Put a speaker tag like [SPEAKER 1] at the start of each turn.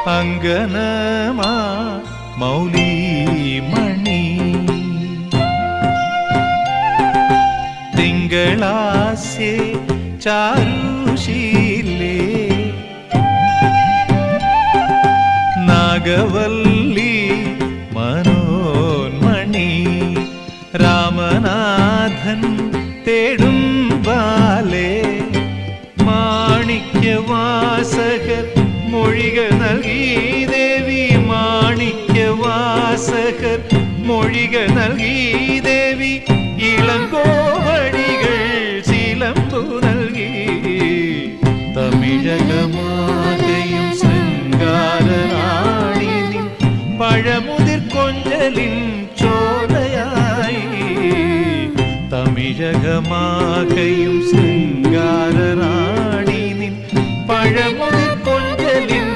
[SPEAKER 1] അങ്കനമാ മൗലിമണി തിങ്കളാസ്യേ ചാരുശീലേ നാഗവല്ലി മനോന്മണി രാമനാഥൻ തേടും ബാലേ മാണിക്യവാസകർ മൊഴികൾ നൽകി ദേവി മാണിക്യവാസകർ മൊഴികൾ നൽകി ദേവി ഇളങ്കോവടികൾ ചിലമ്പു നൽകി തമിഴകമാകയും ശൃംഗാരറാണി നിൻ പഴമുതിർ കൊഞ്ചലിൻ ചോലയായി തമിഴകമാകയും ശൃംഗാരറാണി നിൻ പഴമുതിർ കൊഞ്ചലിൻ